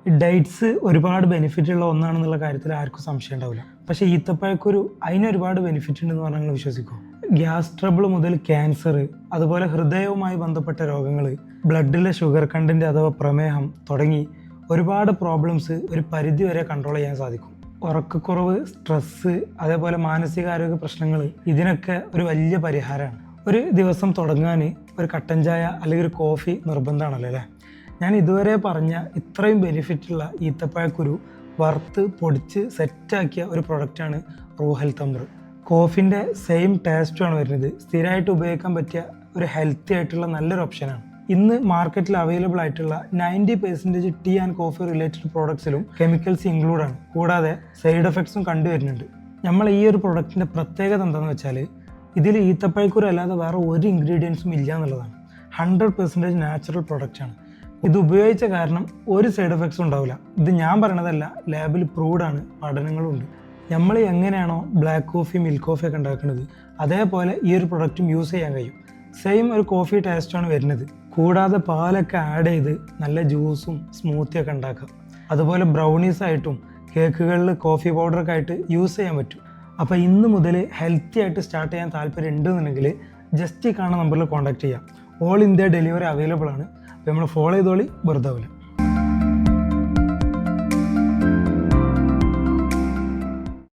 Dates ഒരുപാട് benefit ഉള്ള ഒന്നാണെന്നുള്ള കാര്യത്തിൽ ആർക്കും സംശയം ഉണ്ടാവില്ല. പക്ഷേ ഈത്തപ്പഴക്കൊരു അതിന് ഒരുപാട് ബെനിഫിറ്റ് ഉണ്ടെന്ന് പറഞ്ഞാൽ നിങ്ങൾ വിശ്വസിക്കും. ഗ്യാസ് ട്രബിൾ മുതൽ ക്യാൻസർ, അതുപോലെ ഹൃദയവുമായി ബന്ധപ്പെട്ട രോഗങ്ങൾ, ബ്ലഡിലെ ഷുഗർ കണ്ടൻറ്റ് അഥവാ പ്രമേഹം തുടങ്ങി ഒരുപാട് പ്രോബ്ലംസ് ഒരു പരിധി വരെ കൺട്രോൾ ചെയ്യാൻ സാധിക്കും. ഉറക്കക്കുറവ്, സ്ട്രെസ്സ്, അതേപോലെ മാനസികാരോഗ്യ പ്രശ്നങ്ങൾ, ഇതിനൊക്കെ ഒരു വലിയ പരിഹാരമാണ്. ഒരു ദിവസം തുടങ്ങാൻ ഒരു കട്ടൻ ചായ അല്ലെങ്കിൽ ഒരു കോഫി നിർബന്ധമാണല്ലോ അല്ലേ. ഞാൻ ഇതുവരെ പറഞ്ഞ ഇത്രയും ബെനിഫിറ്റുള്ള ഈത്തപ്പഴക്കുരു വറുത്ത് പൊടിച്ച് സെറ്റാക്കിയ ഒരു പ്രൊഡക്റ്റാണ് റൂ ഹെൽത്ത് അമൃത്. കോഫിൻ്റെ സെയിം ടേസ്റ്റുമാണ് വരുന്നത്. സ്ഥിരമായിട്ട് ഉപയോഗിക്കാൻ പറ്റിയ ഒരു ഹെൽത്തി ആയിട്ടുള്ള നല്ലൊരു ഓപ്ഷനാണ്. ഇന്ന് മാർക്കറ്റിൽ അവൈലബിൾ ആയിട്ടുള്ള 90% ടീ ആൻഡ് കോഫി റിലേറ്റഡ് പ്രോഡക്ട്സിലും കെമിക്കൽസ് ഇൻക്ലൂഡാണ്. കൂടാതെ സൈഡ് എഫക്ട്സും കണ്ടുവരുന്നുണ്ട്. നമ്മൾ ഈ ഒരു പ്രൊഡക്റ്റിൻ്റെ പ്രത്യേകത എന്താണെന്ന് വെച്ചാൽ ഇതിൽ ഈത്തപ്പഴക്കുരു അല്ലാതെ വേറെ ഒരു ഇൻഗ്രീഡിയൻസും ഇല്ല എന്നുള്ളതാണ്. 100% നാച്ചുറൽ പ്രൊഡക്റ്റാണ്. ഇത് ഉപയോഗിച്ച കാരണം ഒരു സൈഡ് എഫക്ട്സും ഉണ്ടാവില്ല. ഇത് ഞാൻ പറയണതല്ല, ലാബിൽ പ്രൂവ്ഡാണ്, പഠനങ്ങളും ഉണ്ട്. നമ്മൾ എങ്ങനെയാണോ ബ്ലാക്ക് കോഫി, മിൽക്ക് കോഫി ഒക്കെ ഉണ്ടാക്കുന്നത് അതേപോലെ ഈ ഒരു പ്രൊഡക്റ്റും യൂസ് ചെയ്യാൻ കഴിയും. സെയിം ഒരു കോഫി ടേസ്റ്റാണ് വരുന്നത്. കൂടാതെ പാലൊക്കെ ആഡ് ചെയ്ത് നല്ല ജ്യൂസും സ്മൂത്തിയൊക്കെ ഉണ്ടാക്കാം. അതുപോലെ ബ്രൗണീസ് ആയിട്ടും കേക്കുകളിൽ കോഫി പൗഡറൊക്കെ ആയിട്ട് യൂസ് ചെയ്യാൻ പറ്റും. അപ്പോൾ ഇന്ന് മുതൽ ഹെൽത്തി ആയിട്ട് സ്റ്റാർട്ട് ചെയ്യാൻ താല്പര്യം ഉണ്ടെന്നുണ്ടെങ്കിൽ ജസ്റ്റ് ഈ കാണുന്ന നമ്പറിൽ കോൺടാക്ട് ചെയ്യാം. ഓൾ ഇന്ത്യ ഡെലിവറി അവൈലബിൾ ആണ്. അപ്പോൾ നമ്മൾ ഫോളോ ചെയ്തോളി, വെറുതെ ആവില്ല.